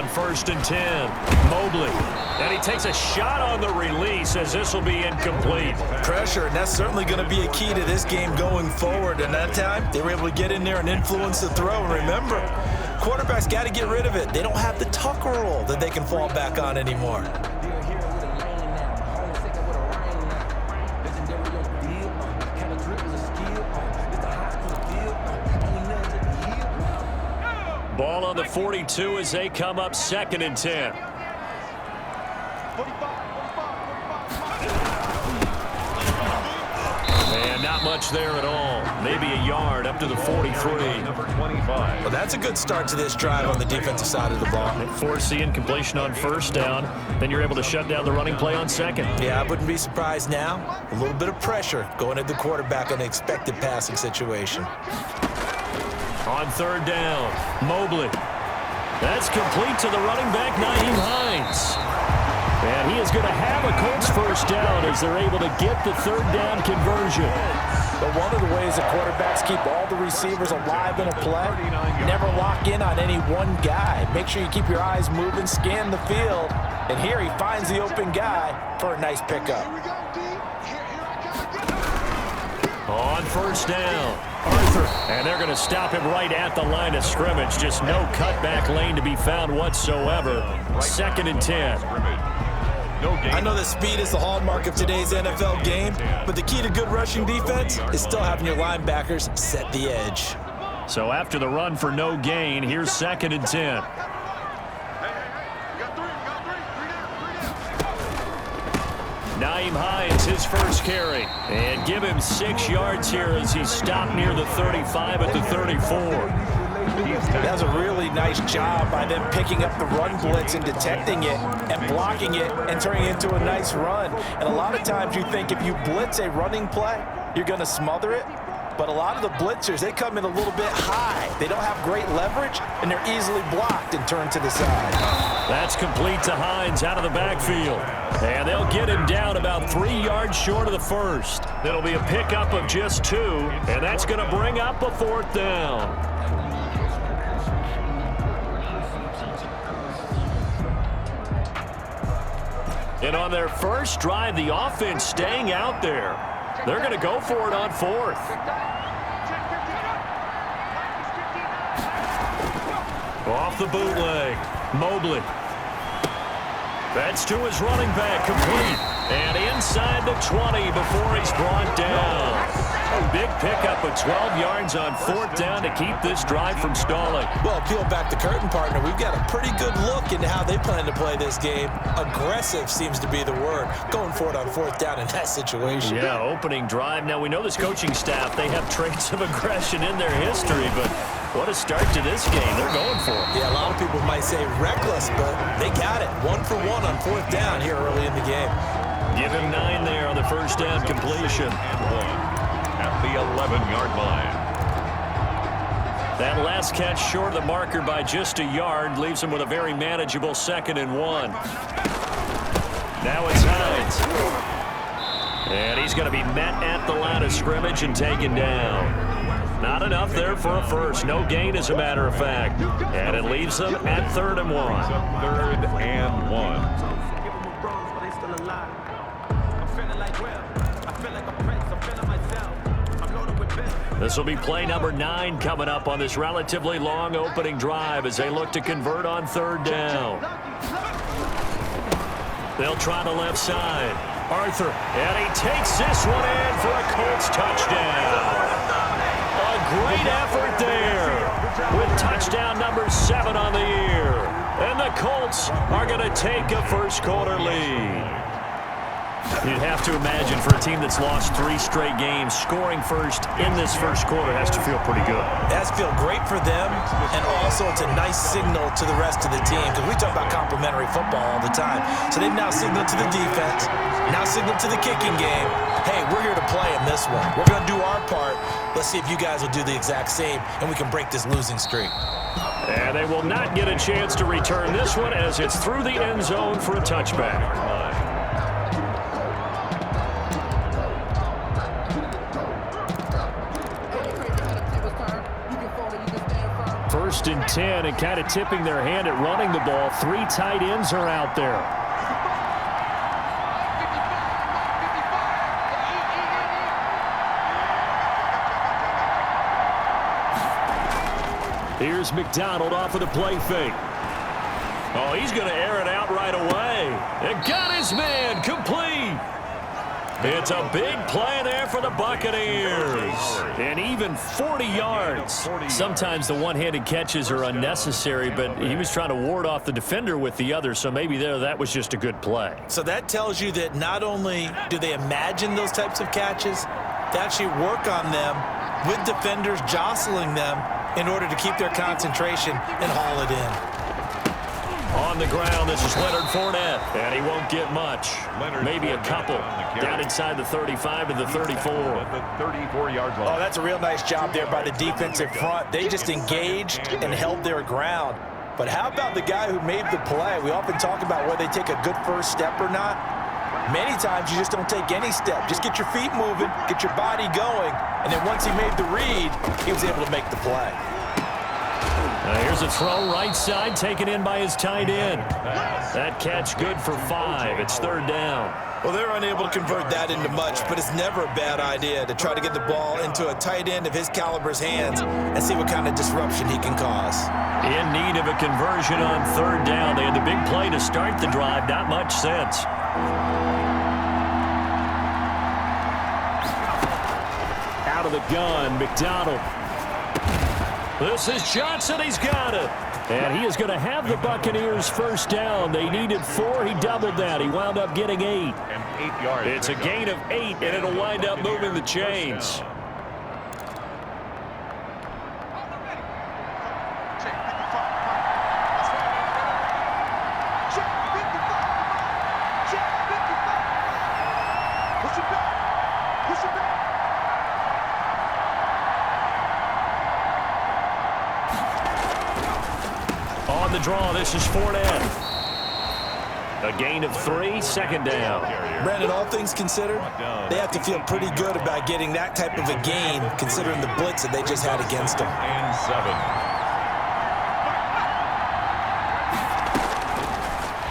on 1st and 10. Mobley. And he takes a shot on the release as this will be incomplete. Pressure, and that's certainly going to be a key to this game going forward. And that time, they were able to get in there and influence the throw. And remember, quarterbacks got to get rid of it. They don't have the tuck rule that they can fall back on anymore. Ball on the 42 as they come up 2nd and 10. And not much there at all. Maybe a yard up to the 43. Number 25. Well, that's a good start to this drive on the defensive side of the ball. Force the incompletion on 1st down. Then you're able to shut down the running play on 2nd. Yeah, I wouldn't be surprised now. A little bit of pressure going at the quarterback in an expected passing situation. On 3rd down, Mobley. That's complete to the running back, Nyheim Hines. And he is going to have a Colts 1st down as they're able to get the 3rd down conversion. But one of the ways the quarterbacks keep all the receivers alive in a play, never lock in on any one guy. Make sure you keep your eyes moving, scan the field. And here he finds the open guy for a nice pickup. On 1st down, Arthur. And they're going to stop him right at the line of scrimmage. Just no cutback lane to be found whatsoever. 2nd and 10. I know that speed is the hallmark of today's NFL game, but the key to good rushing defense is still having your linebackers set the edge. So after the run for no gain, here's 2nd and 10. Nyheim Hines, his first carry. And give him 6 yards here as he's stopped near the 35 at the 34. That was a really nice job by them picking up the run blitz and detecting it and blocking it and turning it into a nice run. And a lot of times you think if you blitz a running play, you're going to smother it. But a lot of the blitzers, they come in a little bit high. They don't have great leverage, and they're easily blocked and turned to the side. That's complete to Hines out of the backfield. And they'll get him down about 3 yards short of the 1st. It'll be a pickup of just 2, and that's going to bring up a 4th down. And on their first drive, the offense staying out there. They're going to go for it on 4th. Off the bootleg, Mobley. That's to his running back, complete. And inside the 20 before he's brought down. A big pickup of 12 yards on 4th down to keep this drive from stalling. Well, peel back the curtain, partner. We've got a pretty good look into how they plan to play this game. Aggressive seems to be the word. Going for it on 4th down in that situation. Yeah, opening drive. Now, we know this coaching staff, they have traits of aggression in their history, but what a start to this game. They're going for it. Yeah, a lot of people might say reckless, but they got it. 1 for 1 on 4th down here early in the game. Give him 9 there on the 1st down completion. At the 11-yard line. That last catch short of the marker by just a yard leaves him with a very manageable 2nd and 1. Now it's Hines. And he's going to be met at the line of scrimmage and taken down. Not enough there for a first. No gain, as a matter of fact. And it leaves them at 3rd and 1. 3rd and 1. This will be play number 9 coming up on this relatively long opening drive as they look to convert on 3rd down. They'll try the left side. Arthur, and he takes this one in for a Colts touchdown. A great effort there with touchdown number 7 on the year. And the Colts are going to take a first quarter lead. You'd have to imagine for a team that's lost 3 straight games, scoring first in this first quarter has to feel pretty good. It has to feel great for them, and also it's a nice signal to the rest of the team, because we talk about complimentary football all the time. So they've now signaled to the defense, now signaled to the kicking game, hey, we're here to play in this one. We're going to do our part. Let's see if you guys will do the exact same, and we can break this losing streak. And they will not get a chance to return this one as it's through the end zone for a touchback. 1st and 10, and kind of tipping their hand at running the ball. 3 tight ends are out there. Here's McDonald off of the play fake. Oh, he's going to air it out right away. And got his man complete. It's a big play there for the Buccaneers. And even 40 yards. Sometimes the one-handed catches are unnecessary, but he was trying to ward off the defender with the other, so maybe that was just a good play. So that tells you that not only do they imagine those types of catches, they actually work on them with defenders jostling them in order to keep their concentration and haul it in. On the ground, this is Leonard Fournette, and he won't get much. Maybe a couple. Down inside the 35 to the 34. At the 34-yard line. Oh, that's a real nice job there by the defensive front. They just engaged and held their ground. But how about the guy who made the play? We often talk about whether they take a good first step or not. Many times you just don't take any step. Just get your feet moving, get your body going, and then once he made the read, he was able to make the play. Here's a throw right side, taken in by his tight end. That catch good for 5. It's 3rd down. Well, they're unable to convert that into much, but it's never a bad idea to try to get the ball into a tight end of his caliber's hands and see what kind of disruption he can cause. In need of a conversion on 3rd down. They had the big play to start the drive. Not much sense. Out of the gun, McDonald. This is Johnson. He's got it. And he is going to have the Buccaneers 1st down. They needed 4. He doubled that. He wound up getting 8. And 8 yards. It's a gain of 8, and it'll wind up moving the chains. On the draw, this is Fournette. A gain of 3, 2nd down. Brandon, all things considered, they have to feel pretty good about getting that type of a gain considering the blitz that they just had against them. And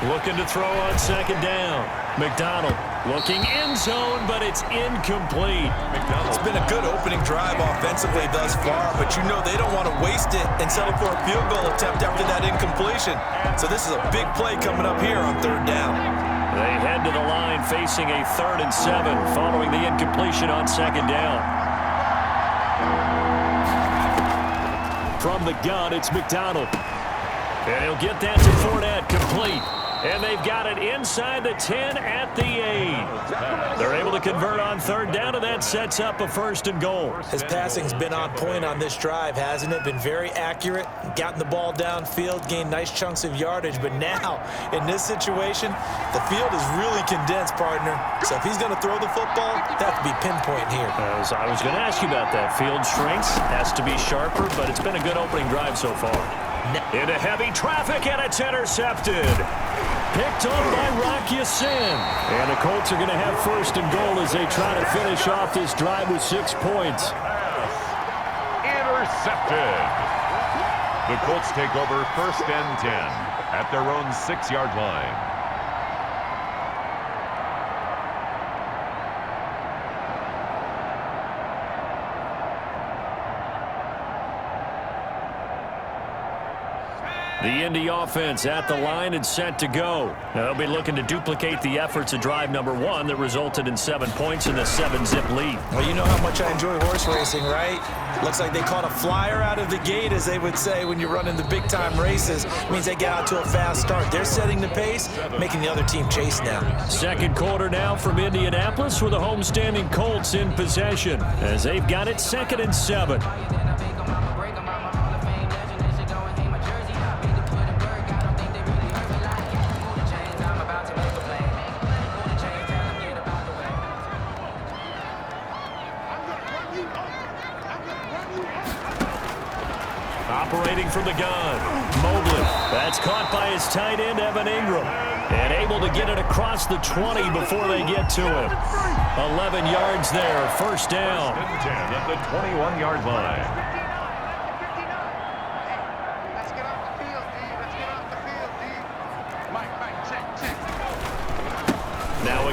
7. Looking to throw on 2nd down. McDonald looking end zone, but it's incomplete. It's been a good opening drive offensively thus far, but you know they don't want to waste it and settle for a field goal attempt after that incompletion. So this is a big play coming up here on 3rd down. They head to the line facing a 3rd and 7 following the incompletion on 2nd down. From the gun, it's McDonald. And he'll get that to Fournette, complete. And they've got it inside the 10 at the 8. They're able to convert on 3rd down, and that sets up a 1st and goal. His passing's been on point on this drive, hasn't it? Been very accurate, gotten the ball downfield, gained nice chunks of yardage. But now, in this situation, the field is really condensed, partner. So if he's going to throw the football, that has to be pinpoint here. I was going to ask you about that. Field shrinks, has to be sharper, but it's been a good opening drive so far. Into heavy traffic, and it's intercepted. Picked on by Rock Ya-Sin. And the Colts are going to have 1st and goal as they try to finish off this drive with 6 points. Intercepted. The Colts take over 1st and 10 at their own 6-yard line. The Indy offense at the line and set to go. Now they'll be looking to duplicate the efforts of drive number 1 that resulted in 7 points in the 7-zip lead. Well, you know how much I enjoy horse racing, right? Looks like they caught a flyer out of the gate, as they would say when you're running the big-time races. It means they get out to a fast start. They're setting the pace, making the other team chase now. 2nd quarter now from Indianapolis with the homestanding Colts in possession as they've got it 2nd and 7. Operating from the gun, Mobley. That's caught by his tight end, Evan Ingram. And able to get it across the 20 before they get to him. 11 yards there, 1st down. 10 at the 21-yard line.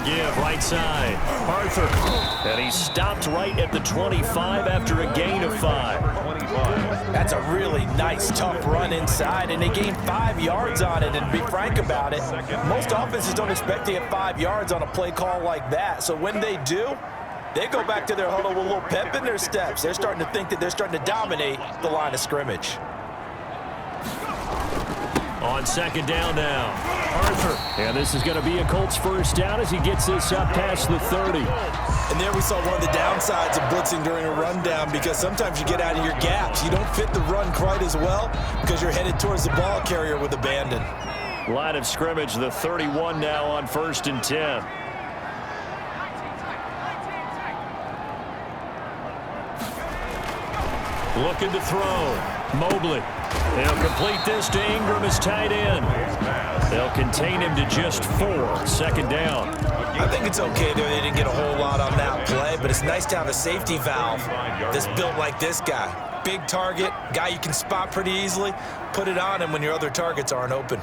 give, right side. Arthur. And he stopped right at the 25 after a gain of 5. That's a really nice, tough run inside, and they gained 5 yards on it. And to be frank about it, most offenses don't expect to get 5 yards on a play call like that. So when they do, they go back to their huddle with a little pep in their steps. They're starting to think that they're starting to dominate the line of scrimmage. On second down now, Arthur. And this is going to be a Colts first down as he gets this up past the 30. And there we saw one of the downsides of blitzing during a rundown, because sometimes you get out of your gaps. You don't fit the run quite as well because you're headed towards the ball carrier with abandon. Line of scrimmage, the 31 now on 1st and 10. Looking to throw. Mobley. They'll complete this to Ingram as tight end. They'll contain him to just 4. Second down. I think it's okay there. They didn't get a whole lot on that play, but it's nice to have a safety valve that's built like this guy. Big target, guy you can spot pretty easily. Put it on him when your other targets aren't open.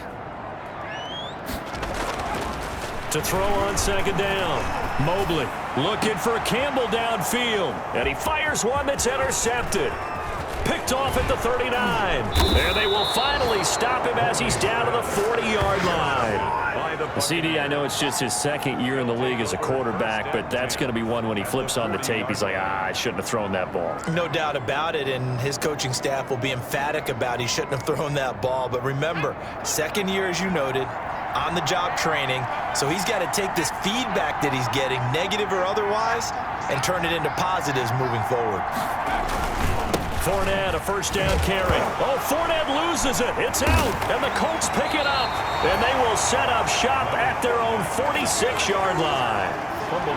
To throw on second down. Mobley looking for Campbell downfield. And he fires one that's intercepted. Picked off at the 39. And they will finally stop him as he's down to the 40-yard line. CD, I know it's just his second year in the league as a quarterback, but that's going to be one when he flips on the tape. He's like, I shouldn't have thrown that ball. No doubt about it, and his coaching staff will be emphatic about he shouldn't have thrown that ball. But remember, second year, as you noted, on-the-job training, so he's got to take this feedback that he's getting, negative or otherwise, and turn it into positives moving forward. Fournette, a first down carry. Oh, Fournette loses it. It's out, and the Colts pick it up, and they will set up shop at their own 46-yard line.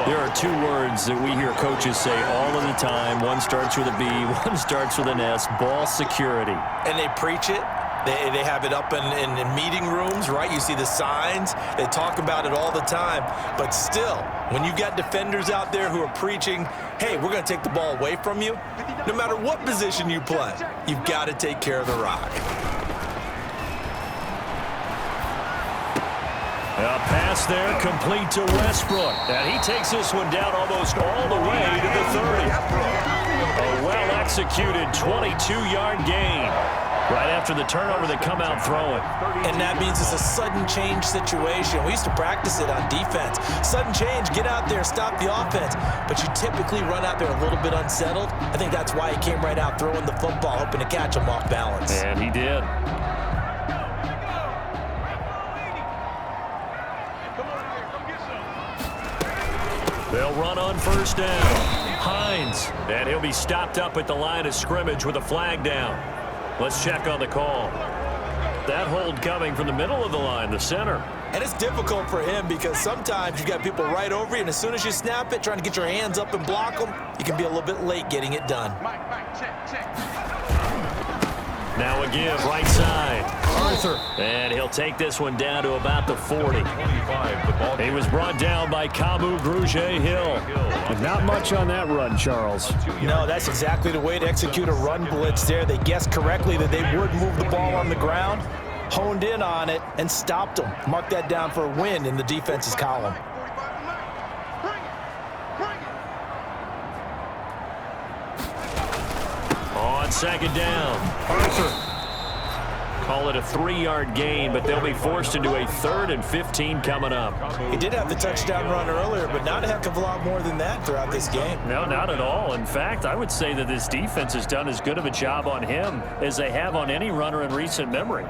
There are 2 words that we hear coaches say all of the time. One starts with a B, one starts with an S, ball security. And they preach it. They have it up in meeting rooms, right? You see the signs. They talk about it all the time. But still, when you've got defenders out there who are preaching, hey, we're going to take the ball away from you, no matter what position you play, you've got to take care of the rock. A pass there complete to Westbrook. And he takes this one down almost all the way to the 30. A well-executed 22-yard gain. Right after the turnover, they come out throwing. And that means it's a sudden change situation. We used to practice it on defense. Sudden change, get out there, stop the offense. But you typically run out there a little bit unsettled. I think that's why he came right out throwing the football, hoping to catch him off balance. And he did. They'll run on first down. Hines. And he'll be stopped up at the line of scrimmage with a flag down. Let's check on the call. That hold coming from the middle of the line, the center. And it's difficult for him because sometimes you've got people right over you, and as soon as you snap it, trying to get your hands up and block them, you can be a little bit late getting it done. Now a give, right side. Arthur. And he'll take this one down to about the 40. He was brought down by Kamu Grugier-Hill. Not much on that run, Charles. No, that's exactly the way to execute a run blitz there. They guessed correctly that they would move the ball on the ground, honed in on it, and stopped them. Mark that down for a win in the defense's column. On second down, Arthur. Call it a 3-yard gain, but they'll be forced into a 3rd and 15 coming up. He did have the touchdown run earlier, but not a heck of a lot more than that throughout this game. No, not at all. In fact, I would say that this defense has done as good of a job on him as they have on any runner in recent memory.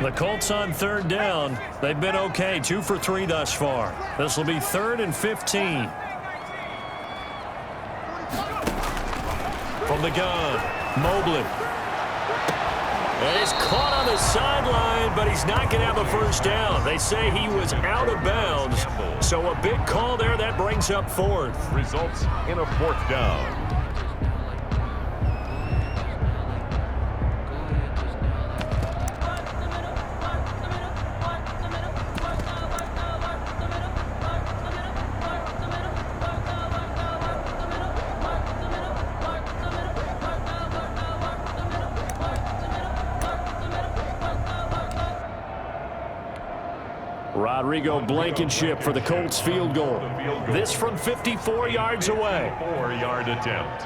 The Colts on 3rd down. They've been okay, 2 for 3 thus far. This will be 3rd and 15. From the gun, Mobley. And he's caught on the sideline, but he's not going to have a first down. They say he was out of bounds. So a big call there. That brings up 4th. Results in a 4th down. Rodrigo Blankenship for the Colts field goal. This from 54 yards away. 4-yard attempt.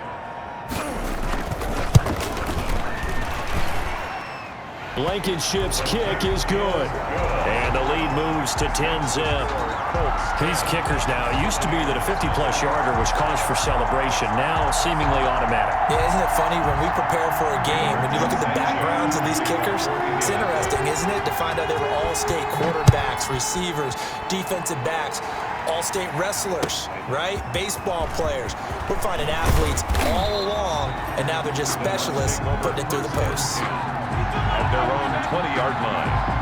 Blankenship's kick is good. And the lead moves to 10-zip. These kickers now, it used to be that a 50-plus yarder was cause for celebration. Now seemingly automatic. Yeah, isn't it funny when we prepare for a game, when you look at the backgrounds of these kickers, it's interesting, isn't it, to find out they were all-state quarterbacks, receivers, defensive backs, all-state wrestlers, right? Baseball players. We're finding athletes all along, and now they're just specialists putting it through the posts. At their own 20-yard line.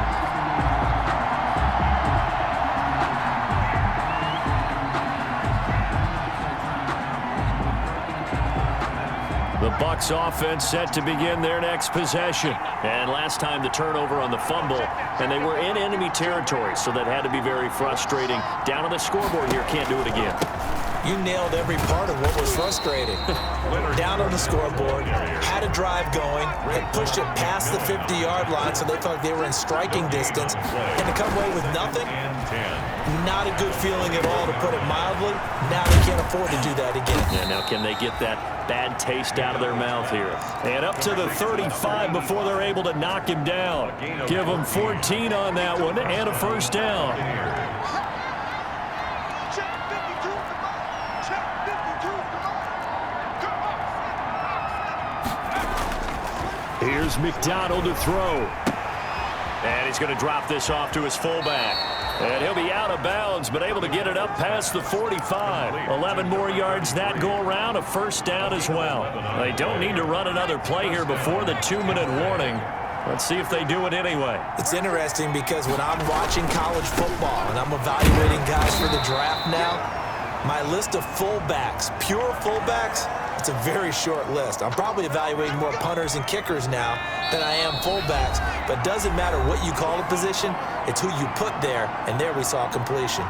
The Bucs offense set to begin their next possession. And last time the turnover on the fumble, and they were in enemy territory, so that had to be very frustrating. Down on the scoreboard here, can't do it again. You nailed every part of what was frustrating. Down on the scoreboard, had a drive going, had pushed it past the 50-yard line, so they felt like they were in striking distance, and to come away with nothing, not a good feeling at all, to put it mildly. Now they can't afford to do that again. Yeah, now can they get that bad taste out of their mouth here? And up to the 35 before they're able to knock him down. Give them 14 on that one and a first down. Here's McDonald to throw. And he's going to drop this off to his fullback. And he'll be out of bounds, but able to get it up past the 45. 11 more yards that go around, a first down as well. They don't need to run another play here before the 2-minute warning. Let's see if they do it anyway. It's interesting because when I'm watching college football and I'm evaluating guys for the draft now, my list of fullbacks, pure fullbacks, it's a very short list. I'm probably evaluating more punters and kickers now than I am fullbacks, but it doesn't matter what you call a position, it's who you put there, and there we saw completion.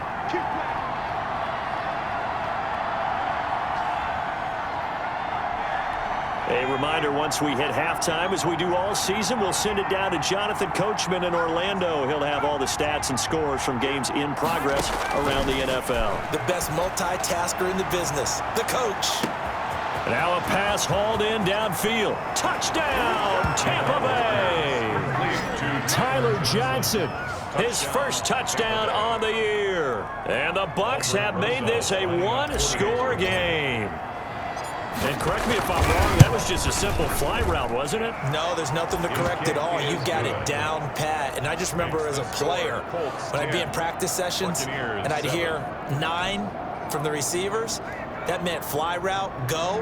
A reminder, once we hit halftime, as we do all season, we'll send it down to Jonathan Coachman in Orlando. He'll have all the stats and scores from games in progress around the NFL. The best multitasker in the business, the coach. Now a pass hauled in downfield. Touchdown, Tampa Bay! Tyler Johnson, his first touchdown on the year. And the Bucs have made this a one-score game. And correct me if I'm wrong, that was just a simple fly route, wasn't it? No, there's nothing to correct at all. You've got it down pat. And I just remember as a player, when I'd be in practice sessions and I'd hear 9 from the receivers, that meant fly route, go,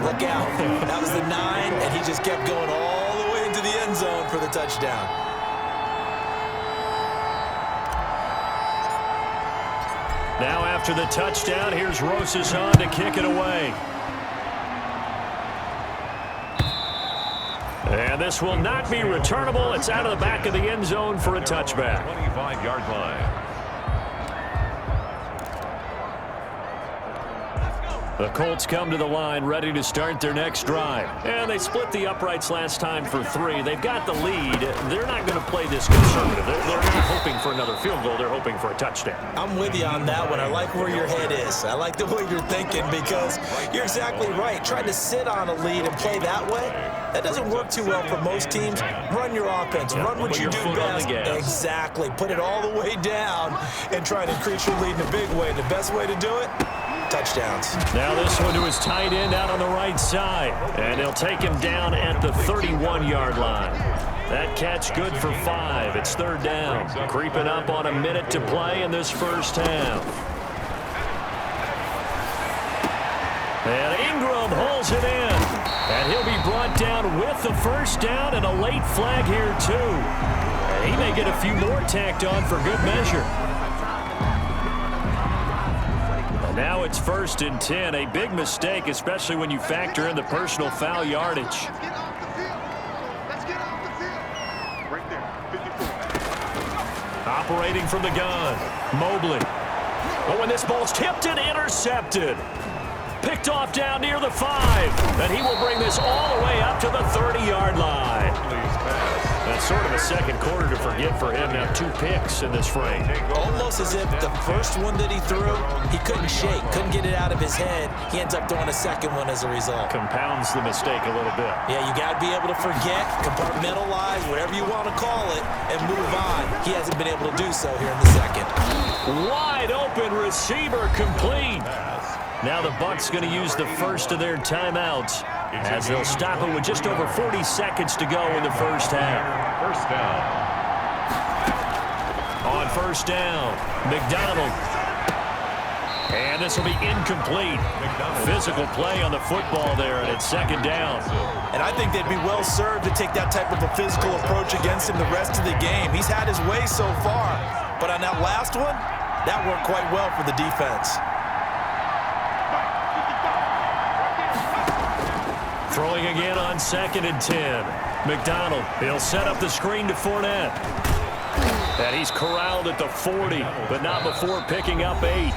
look out. That was the 9, and he just kept going all the way into the end zone for the touchdown. Now after the touchdown, here's Rosas on to kick it away. And this will not be returnable. It's out of the back of the end zone for a touchback. 25-yard line. The Colts come to the line ready to start their next drive. And they split the uprights last time for 3. They've got the lead. They're not going to play this conservative. They're not hoping for another field goal. They're hoping for a touchdown. I'm with you on that one. I like where your head is. I like the way you're thinking because you're exactly right. Trying to sit on a lead and play that way, that doesn't work too well for most teams. Run your offense. Run what you do best. Exactly. Put it all the way down and try to increase your lead in a big way. The best way to do it, touchdowns. Now this one to his tight end out on the right side. And he'll take him down at the 31-yard line. That catch good for 5. It's third down. Creeping up on a minute to play in this first half. And Ingram holds it in. And he'll be brought down with the first down and a late flag here too. And he may get a few more tacked on for good measure. Now it's 1st and 10, a big mistake, especially when you factor in the personal foul yardage. Operating from the gun, Mobley. Oh, and this ball's tipped and intercepted. Picked off down near the 5, and he will bring this all the way up to the 30-yard line. That's sort of a second quarter to forget for him. Now 2 picks in this frame. Almost as if the first one that he threw, he couldn't shake, couldn't get it out of his head. He ends up throwing a second one as a result. Compounds the mistake a little bit. Yeah, you got to be able to forget, compartmentalize, whatever you want to call it, and move on. He hasn't been able to do so here in the second. Wide open receiver complete. Now the Bucs going to use the first of their timeouts as they'll stop it with just over 40 seconds to go in the first half. First down. On first down, McDonald. And this will be incomplete. Physical play on the football there, and it's second down. And I think they'd be well served to take that type of a physical approach against him the rest of the game. He's had his way so far, but on that last one, that worked quite well for the defense. Throwing again on 2nd and 10. McDonald, he'll set up the screen to Fournette. And he's corralled at the 40, but not before picking up 8.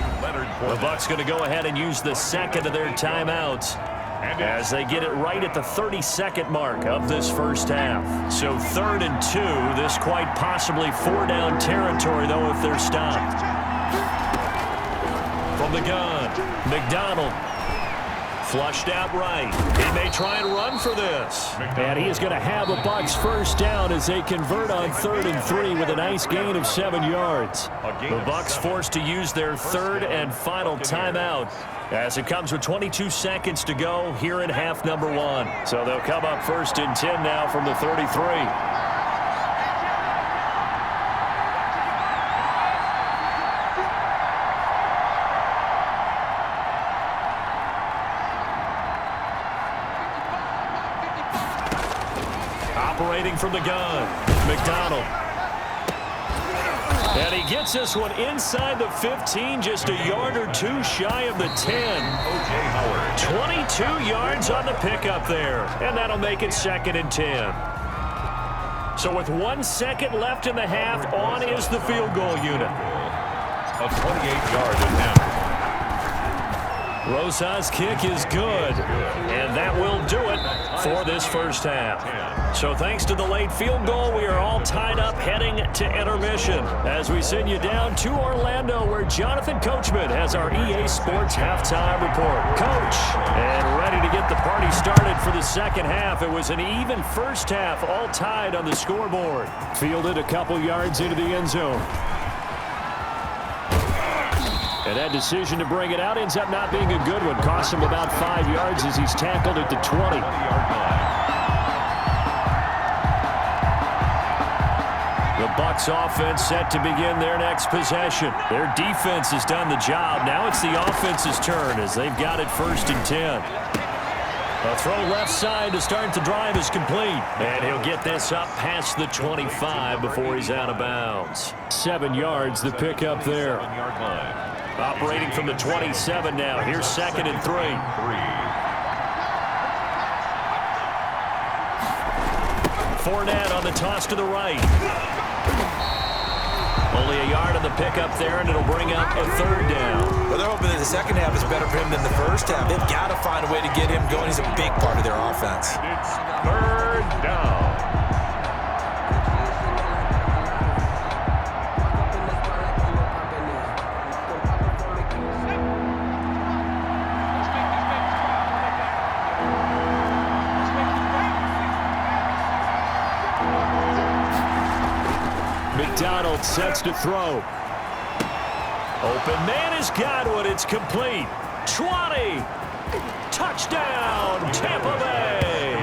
The Bucs going to go ahead and use the second of their timeouts as they get it right at the 30-second mark of this first half. So 3rd and 2, this quite possibly 4-down territory, though, if they're stopped. From the gun, McDonald. Flushed out right. He may try and run for this. And he is going to have a Bucs first down as they convert on 3rd and 3 with a nice gain of 7 yards. The Bucs forced to use their 3rd and final timeout as it comes with 22 seconds to go here in half number 1. So they'll come up 1st and 10 now from the 33. Operating from the gun, McDonald. And he gets this one inside the 15, just a yard or 2 shy of the 10. 22 yards on the pickup there, and that'll make it 2nd and 10. So with 1 second left in the half, on is the field goal unit. A 28-yard attempt. Rosa's kick is good, and that will do it for this first half. So thanks to the late field goal, we are all tied up heading to intermission as we send you down to Orlando, where Jonathan Coachman has our EA Sports halftime report. Coach, and ready to get the party started for the second half. It was an even first half, all tied on the scoreboard. Fielded a couple yards into the end zone. And that decision to bring it out ends up not being a good one. Costs him about 5 yards as he's tackled at the 20. The Bucs offense set to begin their next possession. Their defense has done the job. Now it's the offense's turn as they've got it 1st and 10. A throw left side to start the drive is complete. And he'll get this up past the 25 before he's out of bounds. 7 yards, the pickup there. Operating from the 27 now. Here's 2nd and 3. Fournette on the toss to the right. Only a yard on the pickup there, and it'll bring up a 3rd down. Well, they're hoping that the second half is better for him than the first half. They've got to find a way to get him going. He's a big part of their offense. It's 3rd down. McDonald sets to throw. Open man is Godwin. It's complete. 20. Touchdown, Tampa Bay.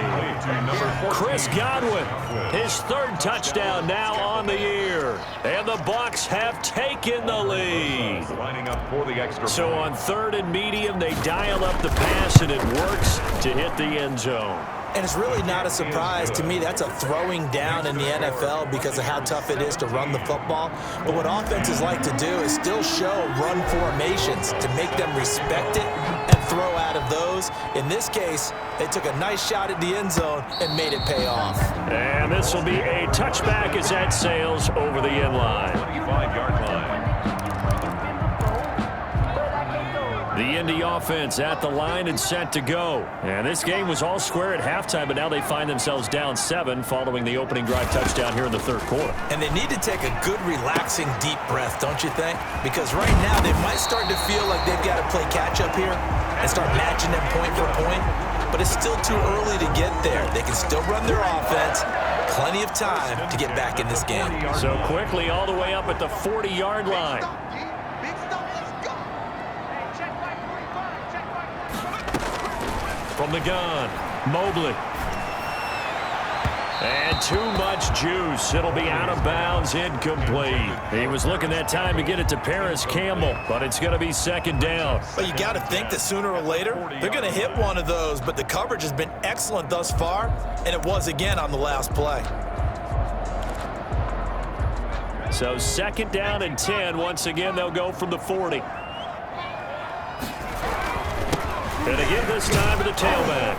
Chris Godwin, his 3rd touchdown now on the year. And the Bucs have taken the lead. So on 3rd and medium, they dial up the pass, and it works to hit the end zone. And it's really not a surprise to me. That's a throwing down in the NFL because of how tough it is to run the football. But what offenses like to do is still show run formations to make them respect it and throw out of those. In this case, they took a nice shot at the end zone and made it pay off. And this will be a touchback as that sails over the end line. 25-yard line. The Indy offense at the line and set to go. And this game was all square at halftime, but now they find themselves down 7 following the opening drive touchdown here in the third quarter. And they need to take a good, relaxing, deep breath, don't you think? Because right now they might start to feel like they've got to play catch-up here and start matching them point for point. But it's still too early to get there. They can still run their offense. Plenty of time to get back in this game. So quickly all the way up at the 40-yard line. From the gun, Mobley. And too much juice. It'll be out of bounds, incomplete. He was looking that time to get it to Paris Campbell, but it's going to be second down. But you got to think that sooner or later, they're going to hit one of those, but the coverage has been excellent thus far, and it was again on the last play. So second down and 10. Once again, they'll go from the 40. And again this time to the tailback.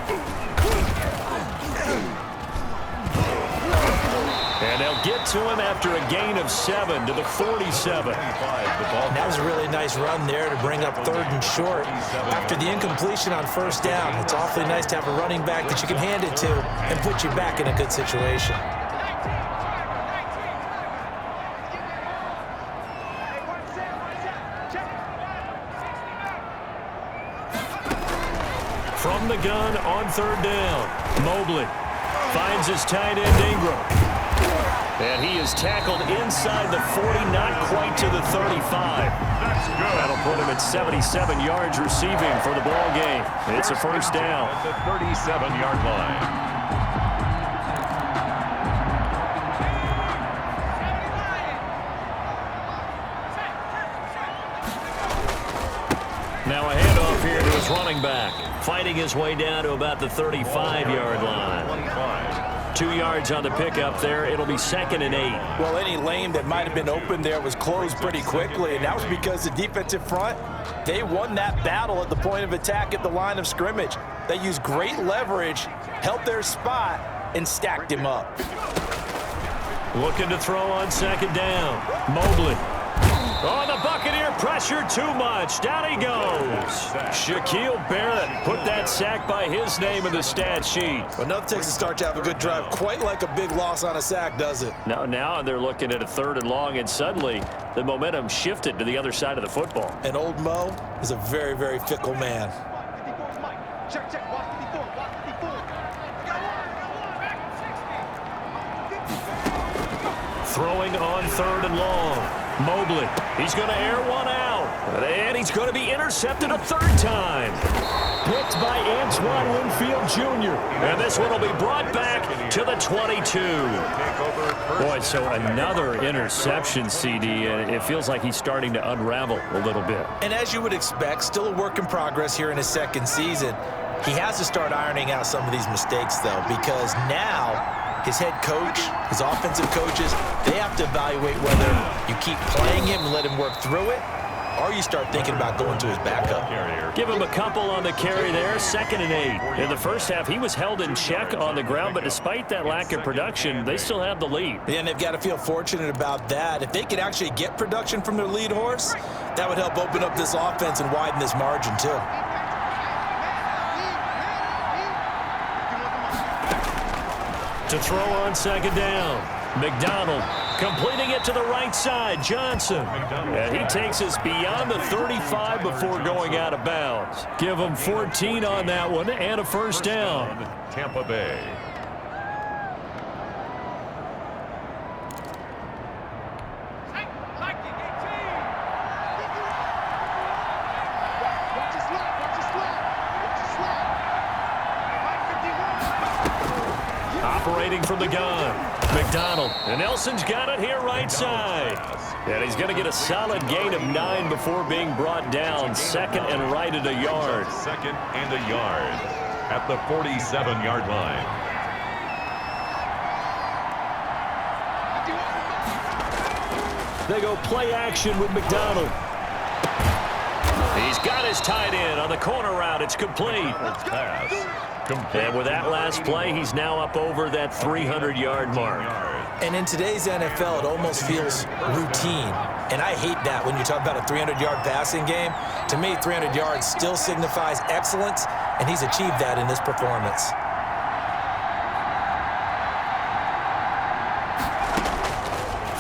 And they'll get to him after a gain of 7 to the 47. That was a really nice run there to bring up 3rd and short. After the incompletion on first down, it's awfully nice to have a running back that you can hand it to and put you back in a good situation. From the gun on 3rd down, Mobley finds his tight end Ingram. And he is tackled inside the 40, not quite to the 35. That'll put him at 77 yards receiving for the ball game. It's a first down. At the 37-yard line. Now a handoff here to his running back. Fighting his way down to about the 35-yard line. 2 yards on the pickup there. It'll be second and 8. Well, any lane that might have been open there was closed pretty quickly, and that was because the defensive front, they won that battle at the point of attack at the line of scrimmage. They used great leverage, held their spot, and stacked him up. Looking to throw on second down. Mobley. Oh, the Buccaneer pressure too much. Down he goes. Shaquille Barrett put that sack by his name in the stat sheet. Well, nothing takes a start to have a good drive quite like a big loss on a sack, does it? Now they're looking at a 3rd and long, and suddenly the momentum shifted to the other side of the football. And old Mo is a very, very fickle man. Throwing on 3rd and long. Mobley, he's going to air one out. And he's going to be intercepted a 3rd time. Picked by Antoine Winfield Jr. And this one will be brought back to the 22. Boy, so another interception, CD. And it feels like he's starting to unravel a little bit. And as you would expect, still a work in progress here in his second season. He has to start ironing out some of these mistakes, though, because now his head coach, his offensive coaches, they have to evaluate whether you keep playing him and let him work through it, or you start thinking about going to his backup. Give him a couple on the carry there, 2nd and 8. In the first half, he was held in check on the ground, but despite that lack of production, they still have the lead. And they've got to feel fortunate about that. If they could actually get production from their lead horse, that would help open up this offense and widen this margin, too. To throw on second down, McDonald completing it to the right side, Johnson. And he takes us beyond the 35 before going out of bounds. Give him 14 on that one and a first down. Tampa Bay. Operating from the gun, McDonald. And Nelson's got it here right side. And he's going to get a solid gain of 9 before being brought down. 2nd and right at a yard. 2nd and a yard at the 47-yard line. They go play action with McDonald. He's got his tight end on the corner route. It's complete. Pass. And with that last play, he's now up over that 300-yard mark. And in today's NFL, it almost feels routine. And I hate that when you talk about a 300-yard passing game. To me, 300 yards still signifies excellence, and he's achieved that in this performance.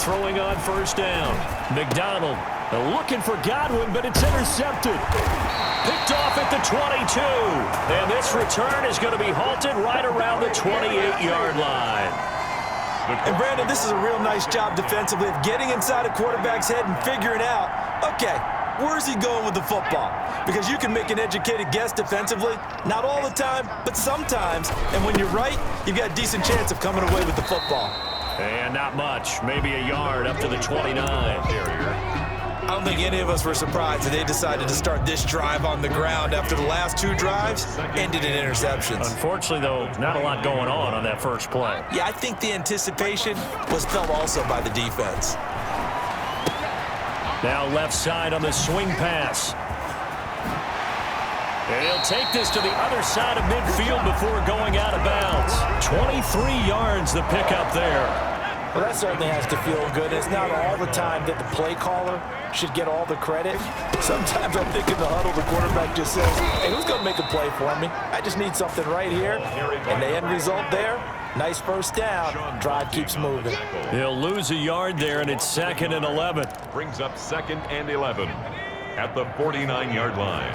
Throwing on first down. McDonald looking for Godwin, but it's intercepted. Picked off at the 22. And this return is going to be halted right around the 28-yard line. And, Brandon, this is a real nice job defensively of getting inside a quarterback's head and figuring out, okay, where's he going with the football? Because you can make an educated guess defensively, not all the time, but sometimes. And when you're right, you've got a decent chance of coming away with the football. And not much, maybe a yard up to the 29. I don't think any of us were surprised that they decided to start this drive on the ground after the last two drives ended in interceptions. Unfortunately, though, not a lot going on that first play. Yeah, I think the anticipation was felt also by the defense. Now left side on the swing pass. And he'll take this to the other side of midfield before going out of bounds. 23 yards the pickup there. Well, that certainly has to feel good. It's not all the time that the play caller should get all the credit. Sometimes I think in the huddle, the quarterback just says, hey, who's going to make a play for me? I just need something right here. And the end result there, nice first down. Drive keeps moving. He'll lose a yard there, and it's 2nd and 11. Brings up 2nd and 11 at the 49-yard line.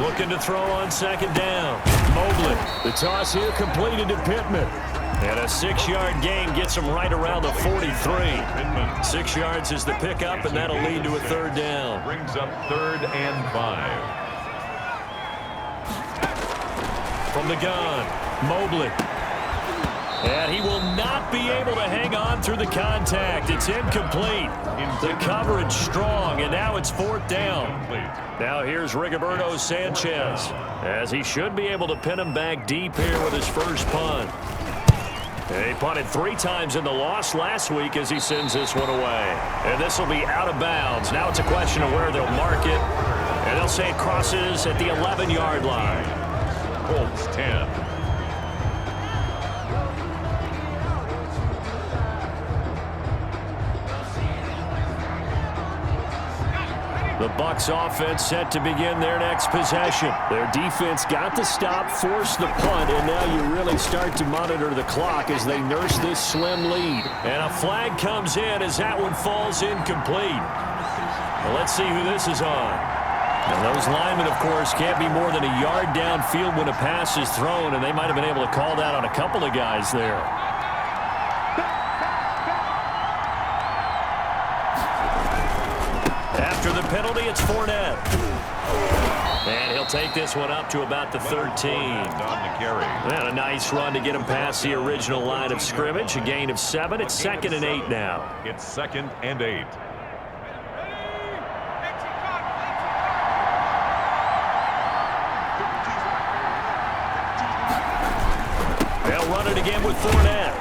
Looking to throw on 2nd down. Mobley. The toss here completed to Pittman. And a 6-yard gain gets him right around the 43. 6 yards is the pickup, and that'll lead to a 3rd down. Brings up 3rd and 5. From the gun, Mobley. And he will not be able to hang on through the contact. It's incomplete. The coverage strong, and now it's 4th down. Now here's Rigoberto Sanchez, as he should be able to pin him back deep here with his first punt. He punted 3 times in the loss last week as he sends this one away. And this will be out of bounds. Now it's a question of where they'll mark it. And they'll say it crosses at the 11-yard line. Colts 10. The Bucs offense set to begin their next possession. Their defense got the stop, forced the punt, and now you really start to monitor the clock as they nurse this slim lead. And a flag comes in as that one falls incomplete. Well, let's see who this is on. And those linemen, of course, can't be more than a yard downfield when a pass is thrown, and they might have been able to call that on a couple of guys there. After the penalty, it's Fournette. And he'll take this one up to about the 13. And a nice run to get him past the original line of scrimmage. A gain of 7. It's 2nd and 8 now. It's 2nd and 8. They'll run it again with Fournette.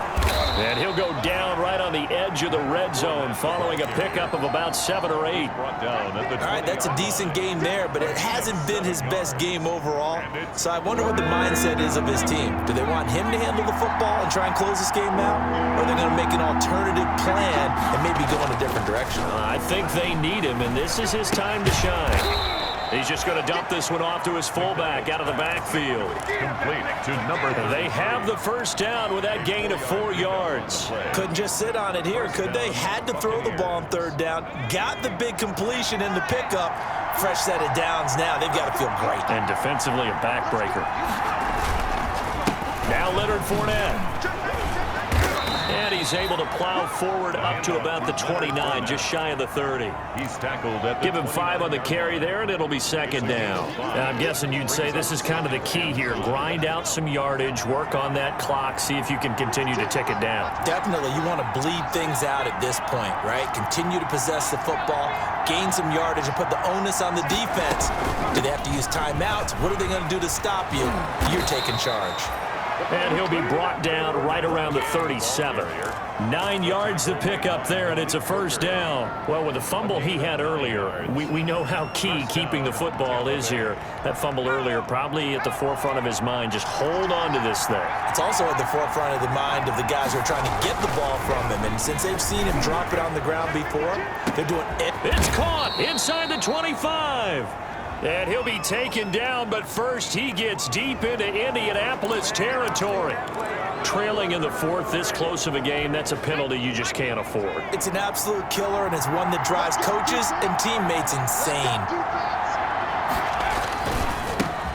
And he'll go down right on the edge of the red zone following a pickup of about 7 or 8. All right, that's a decent game there, but it hasn't been his best game overall. So I wonder what the mindset is of his team. Do they want him to handle the football and try and close this game out? Or are they going to make an alternative plan and maybe go in a different direction? I think they need him, and this is his time to shine. He's just going to dump this one off to his fullback out of the backfield. Complete to number 3. They have the first down with that gain of 4 yards. Couldn't just sit on it here, could they? Had to throw the ball on 3rd down. Got the big completion in the pickup. Fresh set of downs now. They've got to feel great. And defensively a backbreaker. Now Leonard Fournette. And he's able to plow forward up to about the 29, just shy of the 30. He's tackled at the Give him 5 on the carry there, and it'll be 2nd down. Now, I'm guessing you'd say this is kind of the key here. Grind out some yardage, work on that clock, see if you can continue to tick it down. Definitely, you want to bleed things out at this point, right? Continue to possess the football, gain some yardage, and put the onus on the defense. Do they have to use timeouts? What are they going to do to stop you? You're taking charge. And he'll be brought down right around the 37. 9 yards to pick up there, and it's a first down. Well, with the fumble he had earlier, we know how key keeping the football is here. That fumble earlier probably at the forefront of his mind. Just hold on to this thing. It's also at the forefront of the mind of the guys who are trying to get the ball from him. And since they've seen him drop it on the ground before, they're doing it. It's caught inside the 25. And he'll be taken down, but first he gets deep into Indianapolis territory. Trailing in the fourth, this close of a game, that's a penalty you just can't afford. It's an absolute killer, and it's one that drives coaches and teammates insane.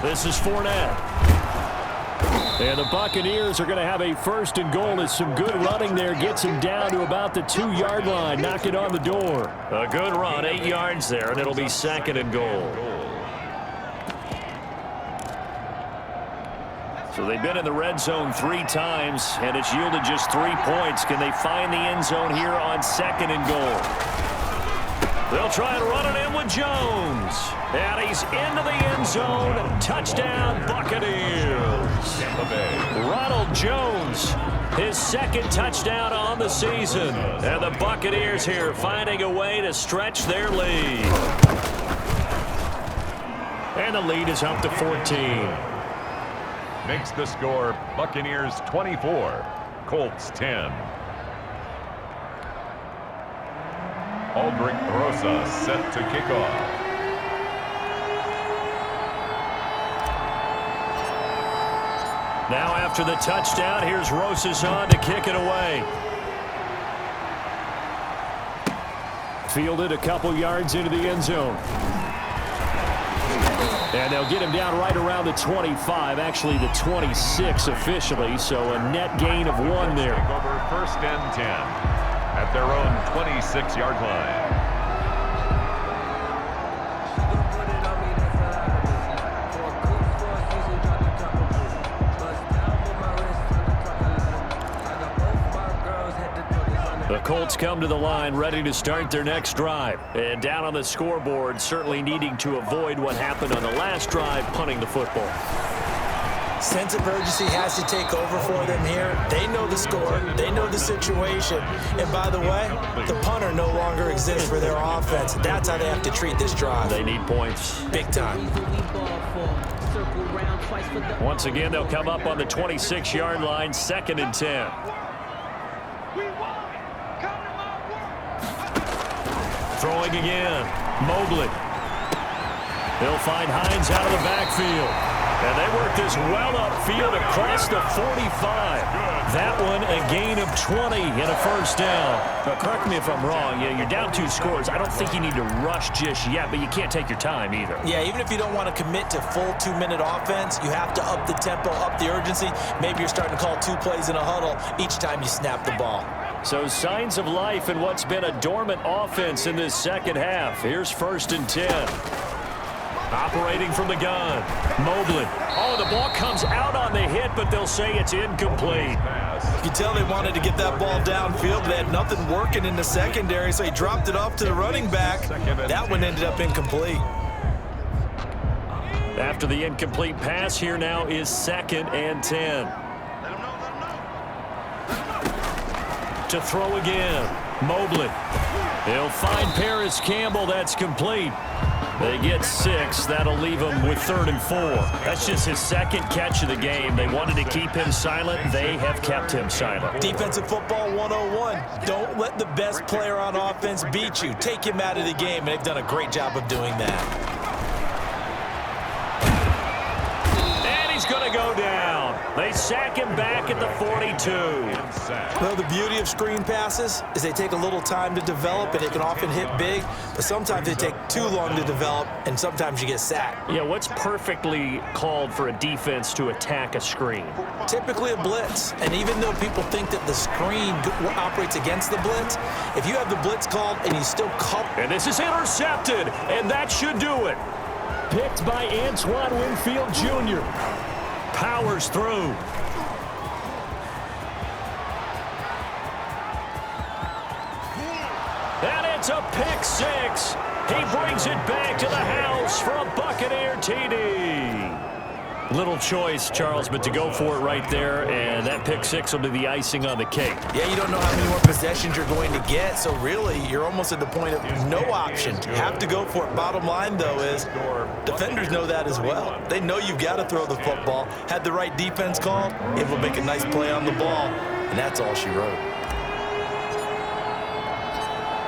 This is Fournette. And the Buccaneers are going to have a first and goal as some good running there gets him down to about the 2-yard line. Knock it on the door. A good run, 8 yards there, and it'll be second and goal. So they've been in the red zone 3 times, and it's yielded just 3 points. Can they find the end zone here on second and goal? They'll try and run it in with Jones. And he's into the end zone. Touchdown, Buccaneers. Ronald Jones, his second touchdown on the season. And the Buccaneers here finding a way to stretch their lead. And the lead is up to 14. Makes the score Buccaneers 24, Colts 10. Aldrich Rosa set to kick off. Now after the touchdown, here's Rosas on to kick it away. Fielded a couple yards into the end zone. And they'll get him down right around the 25, actually the 26 officially, so a net gain of 1 there. Take over first and 10 at their own 26-yard line. The Colts come to the line ready to start their next drive. And down on the scoreboard, certainly needing to avoid what happened on the last drive, punting the football. Sense of urgency has to take over for them here. They know the score. They know the situation. And by the way, the punter no longer exists for their offense. That's how they have to treat this drive. They need points. Big time. Once again, they'll come up on the 26-yard line, second and 10. Throwing again. Mobley. They'll find Hines out of the backfield. And they work this well upfield across the 45. That one a gain of 20 and a first down. Now, correct me if I'm wrong. You're down 2 scores. I don't think you need to rush just yet, but you can't take your time either. Yeah, even if you don't want to commit to full 2-minute offense, you have to up the tempo, up the urgency. Maybe you're starting to call 2 plays in a huddle each time you snap the ball. So signs of life in what's been a dormant offense in this second half. Here's first and 10. Operating from the gun. Mobley. Oh, the ball comes out on the hit, but they'll say it's incomplete. You can tell they wanted to get that ball downfield, but they had nothing working in the secondary, so he dropped it off to the running back. That one ended up incomplete. After the incomplete pass, here now is second and 10. To throw again. Mobley. He'll find Paris Campbell. That's complete. They get 6. That'll leave him with 3rd and 4. That's just his second catch of the game. They wanted to keep him silent. They have kept him silent. Defensive football 101. Don't let the best player on offense beat you. Take him out of the game, and they've done a great job of doing that. And he's going to go down. They sack him back at the 42. Well, the beauty of screen passes is they take a little time to develop, and it can often hit big, but sometimes they take too long to develop, and sometimes you get sacked. Yeah, what's perfectly called for a defense to attack a screen? Typically a blitz, and even though people think that the screen operates against the blitz, if you have the blitz called and you still call... And this is intercepted, and that should do it. Picked by Antoine Winfield Jr. Powers through. And it's a pick 6. He brings it back to the house for a Buccaneer TD. Little choice, Charles, but to go for it right there, and that pick six will be the icing on the cake. Yeah, you don't know how many more possessions you're going to get, so really you're almost at the point of no option. You have to go for it. Bottom line, though, is defenders know that as well. They know you've got to throw the football. Had the right defense called, able to make a nice play on the ball, and that's all she wrote.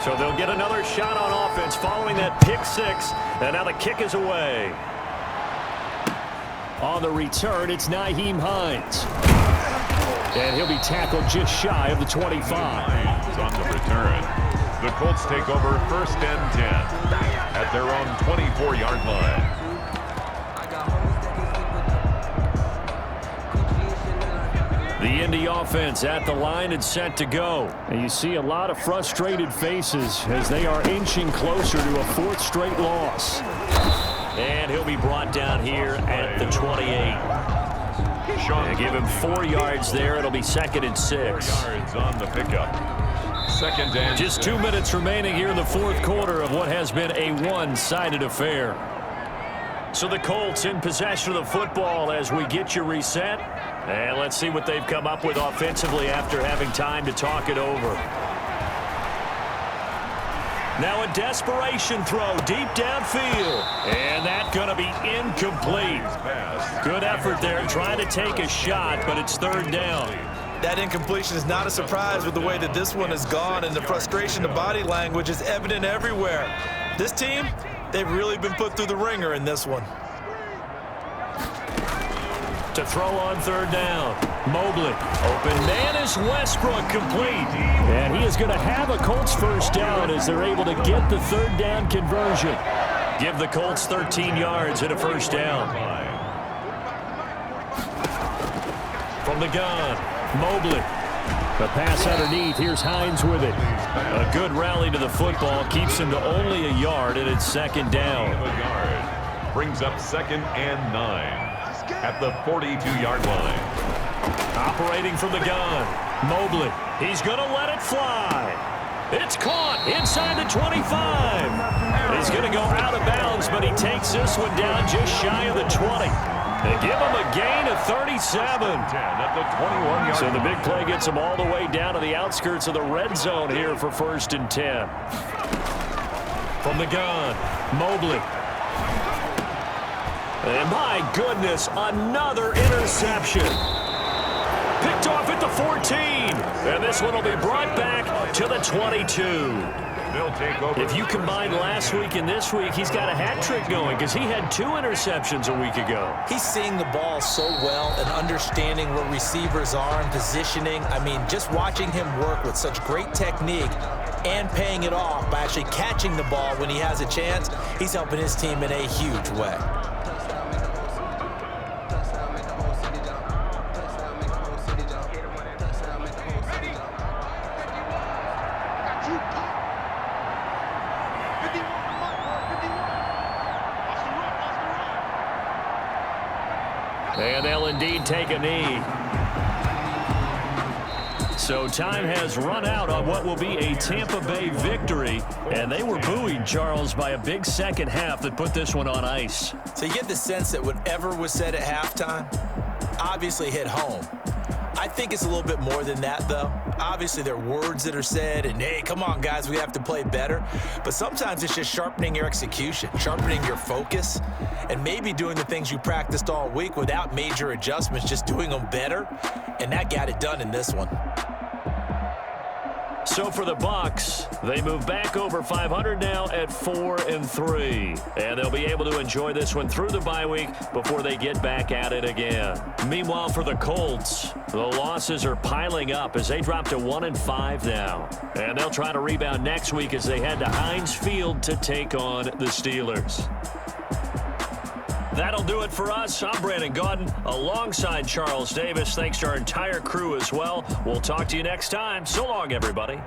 So they'll get another shot on offense following that pick six, and now the kick is away. On the return, it's Nyheim Hines. And he'll be tackled just shy of the 25. On the return, the Colts take over 1st and 10 at their own 24-yard line. The Indy offense at the line and set to go. And you see a lot of frustrated faces as they are inching closer to a 4th straight loss. And he'll be brought down here at the 28. And give him 4 yards there. It'll be 2nd and 6. Yards on the pickup. 2nd and Just 2 minutes remaining here in the 4th quarter of what has been a one-sided affair. So the Colts in possession of the football as we get you reset. And let's see what they've come up with offensively after having time to talk it over. Now a desperation throw deep downfield. And that's going to be incomplete. Good effort there trying to take a shot, but it's 3rd down. That incompletion is not a surprise with the way that this one has gone, and the frustration, the body language is evident everywhere. This team, they've really been put through the ringer in this one. To throw on 3rd down. Mobley. Open man is Westbrook, complete. And he is going to have a Colts 1st down as they're able to get the 3rd down conversion. Give the Colts 13 yards and a 1st down. From the gun, Mobley. The pass underneath. Here's Hines with it. A good rally to the football. Keeps him to only a yard, and it's 2nd down. brings up 2nd and 9 at the 42-yard line. Operating from the gun, Mobley. He's going to let it fly. It's caught inside the 25. He's going to go out of bounds, but he takes this one down just shy of the 20. They give him a gain of 37. At the 21-yard So the big play gets him all the way down to the outskirts of the red zone here for 1st and 10. From the gun, Mobley. And my goodness, another interception. Picked off at the 14. And this one will be brought back to the 22. They'll take over. If you combine last week and this week, he's got a hat trick going because he had 2 interceptions a week ago. He's seeing the ball so well and understanding where receivers are and positioning. I mean, just watching him work with such great technique and paying it off by actually catching the ball when he has a chance, he's helping his team in a huge way. And they'll indeed take a knee. So time has run out on what will be a Tampa Bay victory. And they were buoyed, Charles, by a big second half that put this one on ice. So you get the sense that whatever was said at halftime obviously hit home. I think it's a little bit more than that, though. Obviously, there are words that are said, and, hey, come on, guys, we have to play better. But sometimes it's just sharpening your execution, sharpening your focus, and maybe doing the things you practiced all week without major adjustments, just doing them better. And that got it done in this one. So for the Bucs, they move back over 500 now at 4-3. And they'll be able to enjoy this one through the bye week before they get back at it again. Meanwhile, for the Colts, the losses are piling up as they drop to 1-5 now. And they'll try to rebound next week as they head to Heinz Field to take on the Steelers. That'll do it for us. I'm Brandon Gaudin alongside Charles Davis. Thanks to our entire crew as well. We'll talk to you next time. So long, everybody.